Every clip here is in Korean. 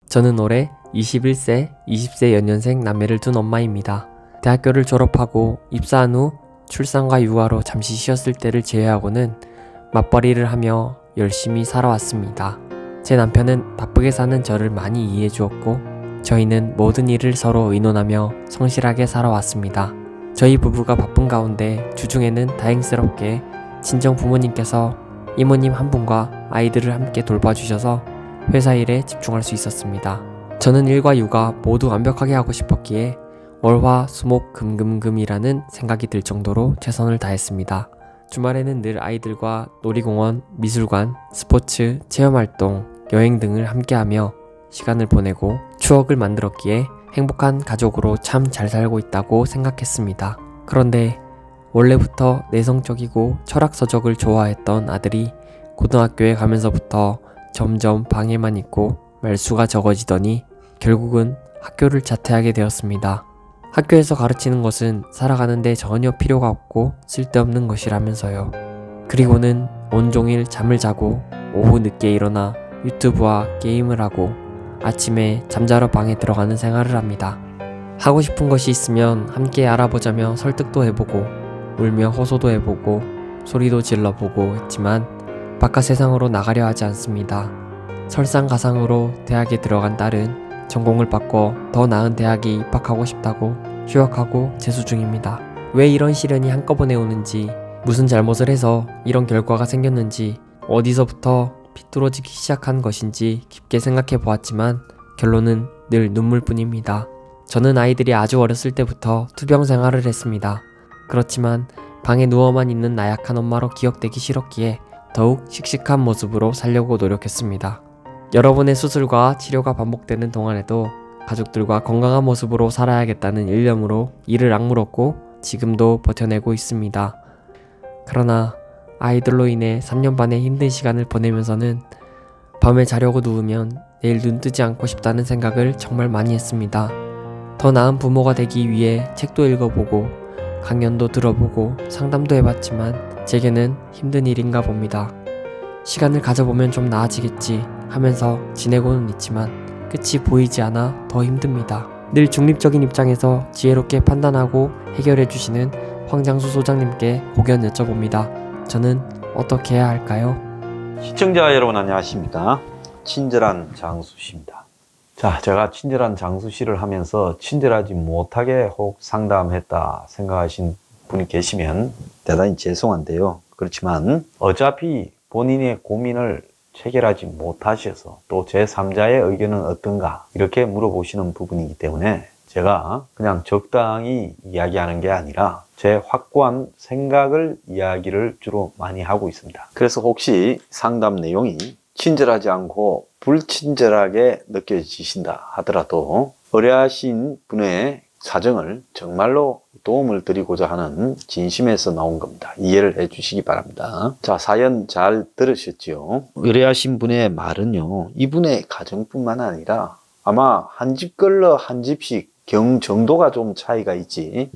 저는 올해 21세, 20세 연년생 남매를 둔 엄마입니다. 대학교를 졸업하고 입사한 후 출산과 육아로 잠시 쉬었을 때를 제외하고는 맞벌이를 하며 열심히 살아왔습니다. 제 남편은 바쁘게 사는 저를 많이 이해해 주었고 저희는 모든 일을 서로 의논하며 성실하게 살아왔습니다. 저희 부부가 바쁜 가운데 주중에는 다행스럽게 친정 부모님께서 이모님 한 분과 아이들을 함께 돌봐주셔서 회사 일에 집중할 수 있었습니다. 저는 일과 육아 모두 완벽하게 하고 싶었기에 월화 수목 금금금이라는 생각이 들 정도로 최선을 다했습니다. 주말에는 늘 아이들과 놀이공원, 미술관, 스포츠, 체험활동, 여행 등을 함께하며 시간을 보내고 추억을 만들었기에 행복한 가족으로 참 잘 살고 있다고 생각했습니다. 그런데 원래부터 내성적이고 철학서적을 좋아했던 아들이 고등학교에 가면서부터 점점 방에만 있고 말수가 적어지더니 결국은 학교를 자퇴하게 되었습니다. 학교에서 가르치는 것은 살아가는데 전혀 필요가 없고 쓸데없는 것이라면서요. 그리고는 온종일 잠을 자고 오후 늦게 일어나 유튜브와 게임을 하고 아침에 잠자러 방에 들어가는 생활을 합니다. 하고 싶은 것이 있으면 함께 알아보자며 설득도 해보고 울며 호소도 해보고 소리도 질러보고 했지만 바깥 세상으로 나가려 하지 않습니다. 설상가상으로 대학에 들어간 딸은 전공을 바꿔 더 나은 대학에 입학하고 싶다고 휴학하고 재수 중입니다. 왜 이런 시련이 한꺼번에 오는지, 무슨 잘못을 해서 이런 결과가 생겼는지, 어디서부터 비뚤어지기 시작한 것인지 깊게 생각해 보았지만 결론은 늘 눈물뿐입니다. 저는 아이들이 아주 어렸을 때부터 투병 생활을 했습니다. 그렇지만 방에 누워만 있는 나약한 엄마로 기억되기 싫었기에 더욱 씩씩한 모습으로 살려고 노력했습니다. 여러 번의 수술과 치료가 반복되는 동안에도 가족들과 건강한 모습으로 살아야겠다는 일념으로 이를 악물었고 지금도 버텨내고 있습니다. 그러나 아이들로 인해 3년 반의 힘든 시간을 보내면서는 밤에 자려고 누우면 내일 눈 뜨지 않고 싶다는 생각을 정말 많이 했습니다. 더 나은 부모가 되기 위해 책도 읽어보고 강연도 들어보고 상담도 해봤지만 제게는 힘든 일인가 봅니다. 시간을 가져보면 좀 나아지겠지 하면서 지내고는 있지만 끝이 보이지 않아 더 힘듭니다. 늘 중립적인 입장에서 지혜롭게 판단하고 해결해주시는 황장수 소장님께 고견 여쭤봅니다. 저는 어떻게 해야 할까요? 시청자 여러분 안녕하십니까? 친절한 장수씨입니다. 자, 제가 친절한 장수씨를 하면서 친절하지 못하게 혹 상담했다 생각하신 분이 계시면 대단히 죄송한데요. 그렇지만 어차피 본인의 고민을 체결하지 못하셔서 또 제3자의 의견은 어떤가 이렇게 물어보시는 부분이기 때문에 제가 그냥 적당히 이야기하는 게 아니라 제 확고한 생각을 이야기를 주로 많이 하고 있습니다. 그래서 혹시 상담 내용이 친절하지 않고 불친절하게 느껴지신다 하더라도 의뢰하신 분의 사정을 정말로 도움을 드리고자 하는 진심에서 나온 겁니다. 이해를 해 주시기 바랍니다. 자, 사연 잘 들으셨죠? 의뢰하신 분의 말은요, 이분의 가정뿐만 아니라 아마 한 집 걸러 한 집씩 정도가 좀 차이가 있지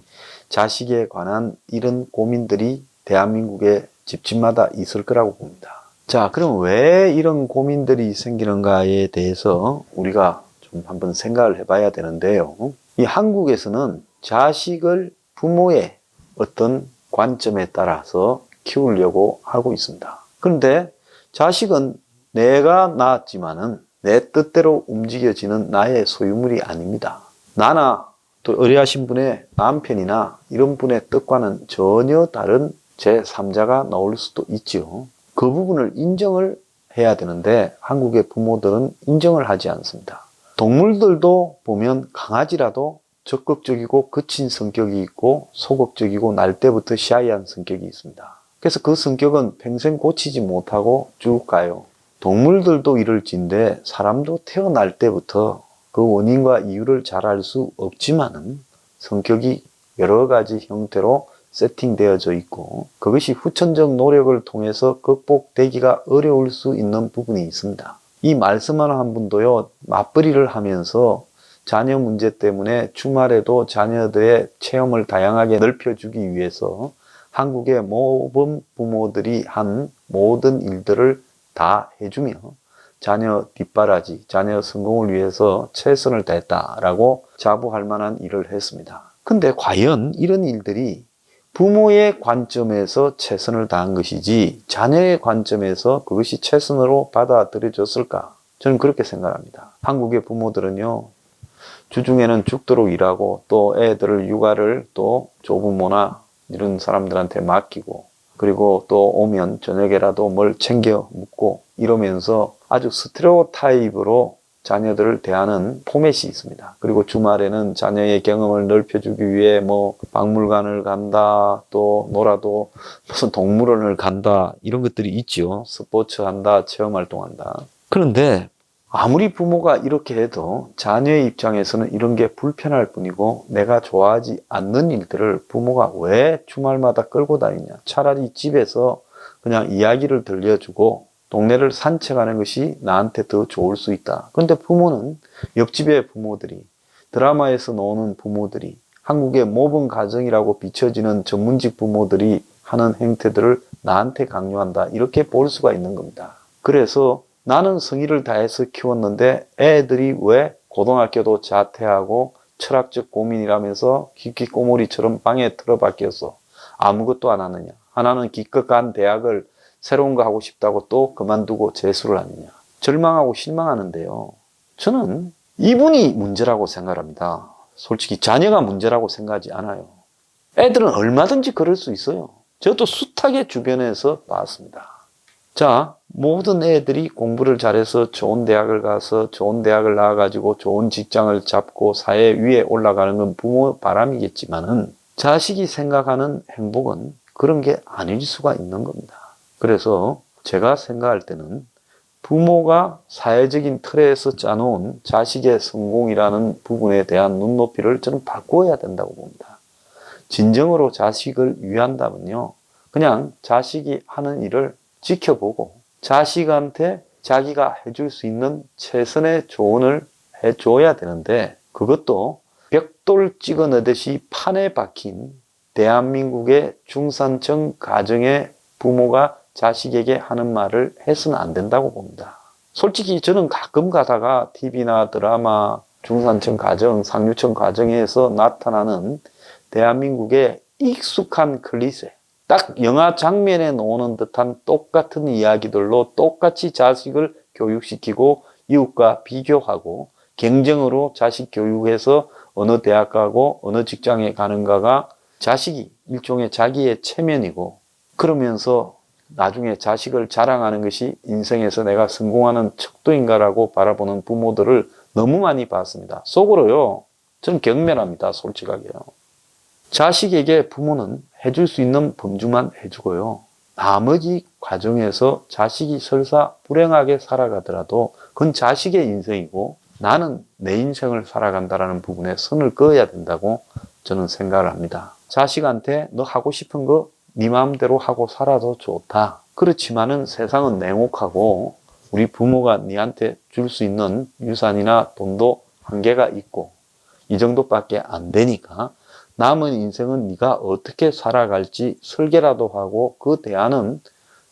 자식에 관한 이런 고민들이 대한민국의 집집마다 있을 거라고 봅니다. 자, 그럼 왜 이런 고민들이 생기는가에 대해서 우리가 좀 한번 생각을 해봐야 되는데요. 이 한국에서는 자식을 부모의 어떤 관점에 따라서 키우려고 하고 있습니다. 그런데 자식은 내가 낳았지만은 내 뜻대로 움직여지는 나의 소유물이 아닙니다. 나나 또 의뢰하신 분의 남편이나 이런 분의 뜻과는 전혀 다른 제3자가 나올 수도 있죠. 그 부분을 인정을 해야 되는데 한국의 부모들은 인정을 하지 않습니다. 동물들도 보면 강아지라도 적극적이고 거친 성격이 있고 소극적이고 날 때부터 샤이한 성격이 있습니다. 그래서 그 성격은 평생 고치지 못하고 쭉 가요. 동물들도 이럴진데 사람도 태어날 때부터 그 원인과 이유를 잘 알 수 없지만은 성격이 여러 가지 형태로 세팅되어져 있고 그것이 후천적 노력을 통해서 극복되기가 어려울 수 있는 부분이 있습니다. 이 말씀하는 한 분도요, 맞벌이를 하면서 자녀 문제 때문에 주말에도 자녀들의 체험을 다양하게 넓혀주기 위해서 한국의 모범 부모들이 한 모든 일들을 다 해주며 자녀 뒷바라지, 자녀 성공을 위해서 최선을 다했다라고 자부할 만한 일을 했습니다. 근데 과연 이런 일들이 부모의 관점에서 최선을 다한 것이지 자녀의 관점에서 그것이 최선으로 받아들여졌을까? 저는 그렇게 생각합니다. 한국의 부모들은요, 주중에는 죽도록 일하고 또 애들을 육아를 또 조부모나 이런 사람들한테 맡기고 그리고 또 오면 저녁에라도 뭘 챙겨 묻고 이러면서 아주 스테레오타입으로 자녀들을 대하는 포맷이 있습니다. 그리고 주말에는 자녀의 경험을 넓혀주기 위해 뭐 박물관을 간다, 또 놀아도 무슨 동물원을 간다, 이런 것들이 있죠. 스포츠 한다, 체험 활동한다. 그런데 아무리 부모가 이렇게 해도 자녀의 입장에서는 이런 게 불편할 뿐이고 내가 좋아하지 않는 일들을 부모가 왜 주말마다 끌고 다니냐. 차라리 집에서 그냥 이야기를 들려주고 동네를 산책하는 것이 나한테 더 좋을 수 있다. 그런데 부모는 옆집의 부모들이, 드라마에서 나오는 부모들이, 한국의 모범 가정이라고 비춰지는 전문직 부모들이 하는 행태들을 나한테 강요한다. 이렇게 볼 수가 있는 겁니다. 그래서 나는 성의를 다해서 키웠는데 애들이 왜 고등학교도 자퇴하고 철학적 고민이라면서 히키코모리처럼 방에 틀어박혀서 아무것도 안 하느냐. 하나는 기껏 간 대학을 새로운 거 하고 싶다고 또 그만두고 재수를 하느냐. 절망하고 실망하는데요. 저는 이분이 문제라고 생각합니다. 솔직히 자녀가 문제라고 생각하지 않아요. 애들은 얼마든지 그럴 수 있어요. 저도 숱하게 주변에서 봤습니다. 자, 모든 애들이 공부를 잘해서 좋은 대학을 가서 좋은 대학을 나와가지고 좋은 직장을 잡고 사회 위에 올라가는 건 부모 바람이겠지만은 자식이 생각하는 행복은 그런 게 아닐 수가 있는 겁니다. 그래서 제가 생각할 때는 부모가 사회적인 틀에서 짜놓은 자식의 성공이라는 부분에 대한 눈높이를 저는 바꾸어야 된다고 봅니다. 진정으로 자식을 위한다면요. 그냥 자식이 하는 일을 지켜보고 자식한테 자기가 해줄 수 있는 최선의 조언을 해줘야 되는데 그것도 벽돌 찍어 넣듯이 판에 박힌 대한민국의 중산층 가정의 부모가 자식에게 하는 말을 해서는 안 된다고 봅니다. 솔직히 저는 가끔 가다가 TV나 드라마, 중산층 가정, 상류층 가정에서 나타나는 대한민국의 익숙한 클리셰, 딱 영화 장면에 나오는 듯한 똑같은 이야기들로 똑같이 자식을 교육시키고 이웃과 비교하고 경쟁으로 자식 교육해서 어느 대학 가고 어느 직장에 가는가가 자식이 일종의 자기의 체면이고 그러면서 나중에 자식을 자랑하는 것이 인생에서 내가 성공하는 척도인가라고 바라보는 부모들을 너무 많이 봤습니다. 속으로요. 전 경멸합니다. 솔직하게요. 자식에게 부모는 해줄 수 있는 범주만 해주고요. 나머지 과정에서 자식이 설사 불행하게 살아가더라도 그건 자식의 인생이고 나는 내 인생을 살아간다는 부분에 선을 그어야 된다고 저는 생각을 합니다. 자식한테 너 하고 싶은 거 네 마음대로 하고 살아도 좋다. 그렇지만은 세상은 냉혹하고 우리 부모가 네한테 줄 수 있는 유산이나 돈도 한계가 있고 이 정도밖에 안 되니까 남은 인생은 네가 어떻게 살아갈지 설계라도 하고 그 대안은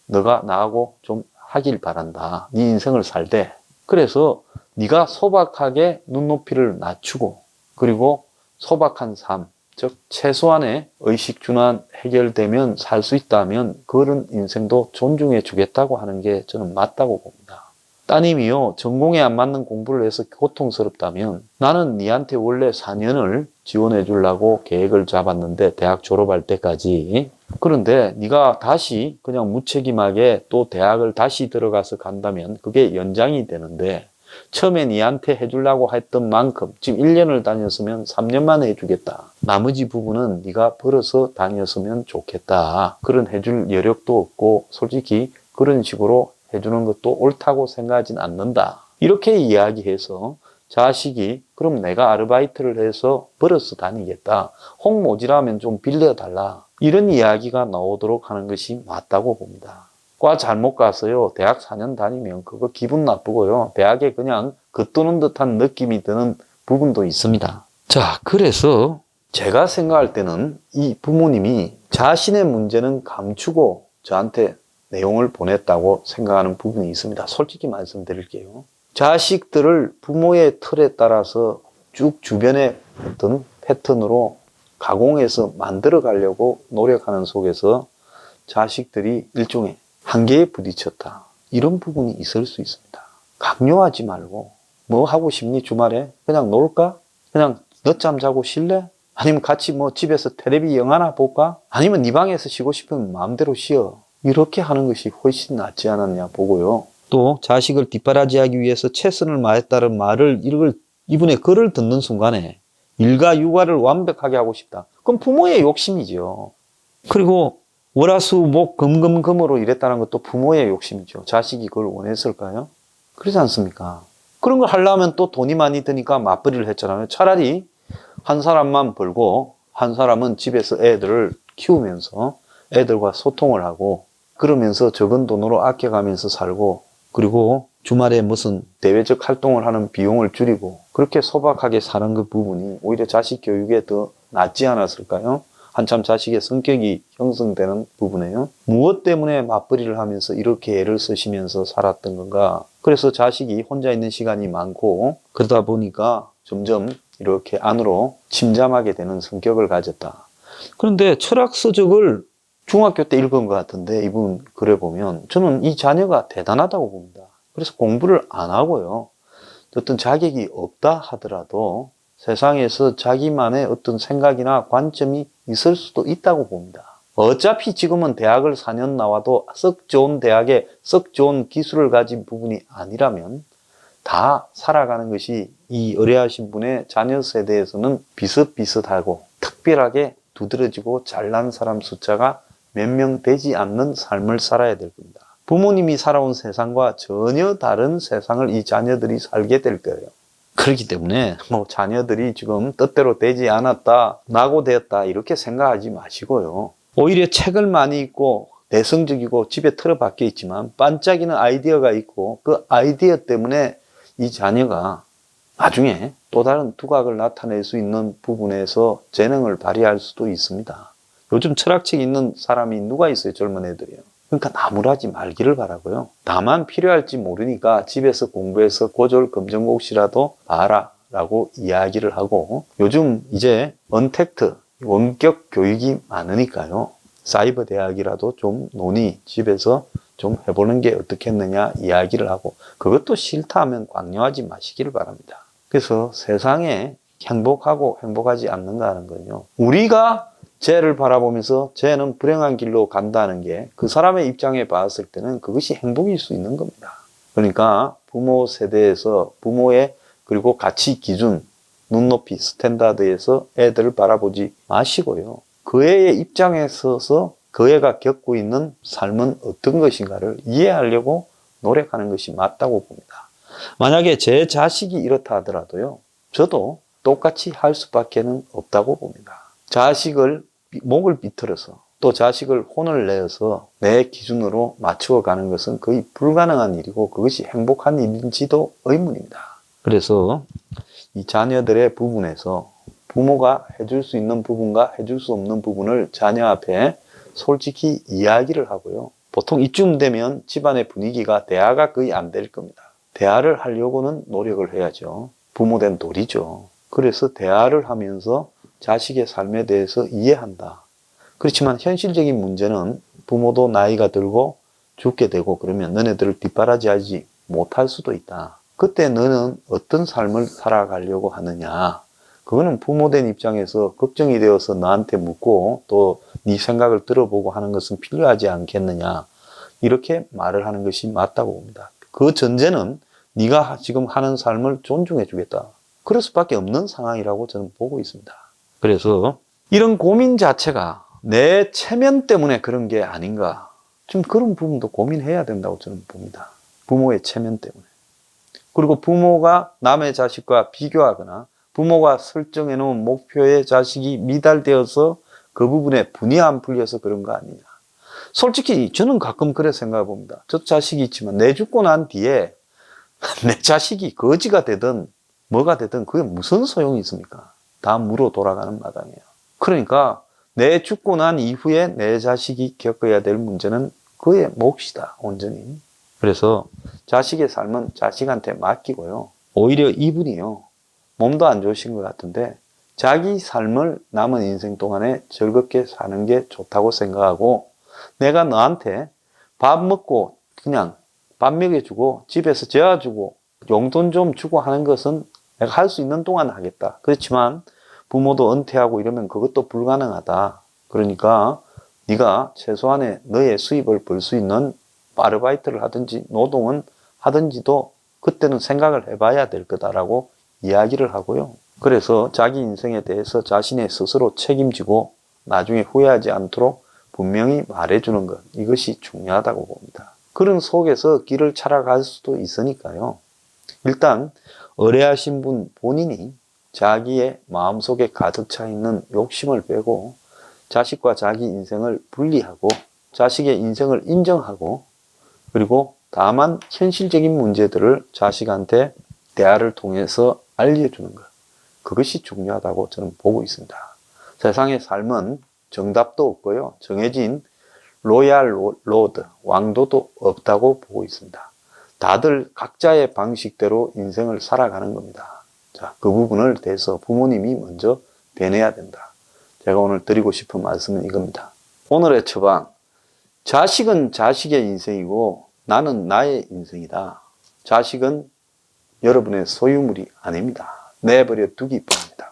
너가 나하고 좀 하길 바란다. 네 인생을 살되 그래서 네가 소박하게 눈높이를 낮추고 그리고 소박한 삶, 즉 최소한의 의식주난 해결되면 살 수 있다면 그런 인생도 존중해 주겠다고 하는 게 저는 맞다고 봅니다. 따님이요 전공에 안 맞는 공부를 해서 고통스럽다면 나는 니한테 원래 4년을 지원해 주려고 계획을 잡았는데 대학 졸업할 때까지 그런데 네가 다시 그냥 무책임하게 또 대학을 다시 들어가서 간다면 그게 연장이 되는데 처음에 니한테 해주려고 했던 만큼 지금 1년을 다녔으면 3년만 해주겠다. 나머지 부분은 네가 벌어서 다녔으면 좋겠다. 그런 해줄 여력도 없고 솔직히 그런 식으로 해주는 것도 옳다고 생각하진 않는다. 이렇게 이야기해서 자식이 그럼 내가 아르바이트를 해서 벌어서 다니겠다. 홍 모지라면 좀 빌려달라. 이런 이야기가 나오도록 하는 것이 맞다고 봅니다. 과 잘못 가서요. 대학 4년 다니면 그거 기분 나쁘고요. 대학에 그냥 겉도는 듯한 느낌이 드는 부분도 있습니다. 자, 그래서 제가 생각할 때는 이 부모님이 자신의 문제는 감추고 저한테 내용을 보냈다고 생각하는 부분이 있습니다. 솔직히 말씀드릴게요. 자식들을 부모의 틀에 따라서 쭉 주변의 어떤 패턴으로 가공해서 만들어 가려고 노력하는 속에서 자식들이 일종의 한계에 부딪혔다. 이런 부분이 있을 수 있습니다. 강요하지 말고 뭐 하고 싶니 주말에? 그냥 놀까? 그냥 늦잠 자고 쉴래? 아니면 같이 뭐 집에서 텔레비 영화나 볼까? 아니면 네 방에서 쉬고 싶으면 마음대로 쉬어. 이렇게 하는 것이 훨씬 낫지 않았냐 보고요. 또 자식을 뒷바라지하기 위해서 최선을 다했다는 말을 이분의 글을 듣는 순간에 일과 육아를 완벽하게 하고 싶다. 그럼 부모의 욕심이죠. 그리고 월화수목 금금금으로 일했다는 것도 부모의 욕심이죠. 자식이 그걸 원했을까요? 그렇지 않습니까? 그런 걸 하려면 또 돈이 많이 드니까 맞벌이를 했잖아요. 차라리 한 사람만 벌고 한 사람은 집에서 애들을 키우면서 애들과 소통을 하고 그러면서 적은 돈으로 아껴가면서 살고 그리고 주말에 무슨 대외적 활동을 하는 비용을 줄이고 그렇게 소박하게 사는 그 부분이 오히려 자식 교육에 더 낫지 않았을까요? 한참 자식의 성격이 형성되는 부분에요. 무엇 때문에 맞벌이를 하면서 이렇게 애를 쓰시면서 살았던 건가? 그래서 자식이 혼자 있는 시간이 많고 그러다 보니까 점점 이렇게 안으로 침잠하게 되는 성격을 가졌다. 그런데 철학 서적을 중학교 때 읽은 것 같은데 이분 글에 보면 저는 이 자녀가 대단하다고 봅니다. 그래서 공부를 안 하고요. 어떤 자격이 없다 하더라도 세상에서 자기만의 어떤 생각이나 관점이 있을 수도 있다고 봅니다. 어차피 지금은 대학을 4년 나와도 썩 좋은 대학에 썩 좋은 기술을 가진 부분이 아니라면 다 살아가는 것이 이 의뢰하신 분의 자녀 세대에서는 비슷비슷하고 특별하게 두드러지고 잘난 사람 숫자가 몇 명 되지 않는 삶을 살아야 될 겁니다. 부모님이 살아온 세상과 전혀 다른 세상을 이 자녀들이 살게 될 거예요. 그렇기 때문에 뭐 자녀들이 지금 뜻대로 되지 않았다, 낙오되었다 이렇게 생각하지 마시고요. 오히려 책을 많이 읽고 내성적이고 집에 틀어박혀 있지만 반짝이는 아이디어가 있고 그 아이디어 때문에 이 자녀가 나중에 또 다른 두각을 나타낼 수 있는 부분에서 재능을 발휘할 수도 있습니다. 요즘 철학책 읽는 사람이 누가 있어요? 젊은 애들이요. 그러니까 나무라지 말기를 바라고요. 나만 필요할지 모르니까 집에서 공부해서 고졸 검정고시라도 봐라 라고 이야기를 하고 요즘 이제 언택트 원격 교육이 많으니까요. 사이버 대학이라도 좀 논의 집에서 좀 해보는 게 어떻겠느냐 이야기를 하고 그것도 싫다 하면 강요하지 마시기를 바랍니다. 그래서 세상에 행복하고 행복하지 않는가 하는 건요. 우리가 쟤를 바라보면서 쟤는 불행한 길로 간다는 게 그 사람의 입장에 봤을 때는 그것이 행복일 수 있는 겁니다. 그러니까 부모 세대에서 부모의 그리고 가치 기준, 눈높이, 스탠다드에서 애들을 바라보지 마시고요. 그 애의 입장에 서서 그 애가 겪고 있는 삶은 어떤 것인가를 이해하려고 노력하는 것이 맞다고 봅니다. 만약에 제 자식이 이렇다 하더라도요. 저도 똑같이 할 수밖에 없다고 봅니다. 자식을 목을 비틀어서 또 자식을 혼을 내어서 내 기준으로 맞추어 가는 것은 거의 불가능한 일이고 그것이 행복한 일인지도 의문입니다. 그래서 이 자녀들의 부분에서 부모가 해줄 수 있는 부분과 해줄 수 없는 부분을 자녀 앞에 솔직히 이야기를 하고요. 보통 이쯤 되면 집안의 분위기가 대화가 거의 안 될 겁니다. 대화를 하려고는 노력을 해야죠. 부모된 도리죠. 그래서 대화를 하면서 자식의 삶에 대해서 이해한다. 그렇지만 현실적인 문제는 부모도 나이가 들고 죽게 되고 그러면 너네들을 뒷바라지하지 못할 수도 있다. 그때 너는 어떤 삶을 살아가려고 하느냐. 그거는 부모된 입장에서 걱정이 되어서 나한테 묻고 또 네 생각을 들어보고 하는 것은 필요하지 않겠느냐. 이렇게 말을 하는 것이 맞다고 봅니다. 그 전제는 네가 지금 하는 삶을 존중해 주겠다. 그럴 수밖에 없는 상황이라고 저는 보고 있습니다. 그래서 이런 고민 자체가 내 체면 때문에 그런 게 아닌가. 좀 그런 부분도 고민해야 된다고 저는 봅니다. 부모의 체면 때문에. 그리고 부모가 남의 자식과 비교하거나 부모가 설정해 놓은 목표에 자식이 미달되어서 그 부분에 분이 안 풀려서 그런 거 아니냐. 솔직히 저는 가끔 그래 생각해 봅니다. 저 자식이 있지만 내 죽고 난 뒤에 내 자식이 거지가 되든 뭐가 되든 그게 무슨 소용이 있습니까? 다 무로 돌아가는 마당이에요. 그러니까 내 죽고 난 이후에 내 자식이 겪어야 될 문제는 그의 몫이다, 온전히. 그래서 자식의 삶은 자식한테 맡기고요. 오히려 이분이요, 몸도 안 좋으신 것 같은데 자기 삶을 남은 인생 동안에 즐겁게 사는 게 좋다고 생각하고, 내가 너한테 밥 먹고 그냥 밥 먹여주고 집에서 재워주고 용돈 좀 주고 하는 것은 내가 할 수 있는 동안 하겠다. 그렇지만 부모도 은퇴하고 이러면 그것도 불가능하다. 그러니까 네가 최소한의 너의 수입을 벌 수 있는 아르바이트를 하든지 노동은 하든지도 그때는 생각을 해봐야 될 거다라고 이야기를 하고요. 그래서 자기 인생에 대해서 자신의 스스로 책임지고 나중에 후회하지 않도록 분명히 말해주는 것, 이것이 중요하다고 봅니다. 그런 속에서 길을 찾아갈 수도 있으니까요. 일단 의뢰하신 분 본인이 자기의 마음속에 가득 차 있는 욕심을 빼고 자식과 자기 인생을 분리하고 자식의 인생을 인정하고, 그리고 다만 현실적인 문제들을 자식한테 대화를 통해서 알려주는 것, 그것이 중요하다고 저는 보고 있습니다. 세상의 삶은 정답도 없고요, 정해진 로얄 로드, 왕도도 없다고 보고 있습니다. 다들 각자의 방식대로 인생을 살아가는 겁니다. 자, 그 부분을 대해서 부모님이 먼저 변해야 된다. 제가 오늘 드리고 싶은 말씀은 이겁니다. 오늘의 처방, 자식은 자식의 인생이고 나는 나의 인생이다. 자식은 여러분의 소유물이 아닙니다. 내버려 두기 뿐입니다.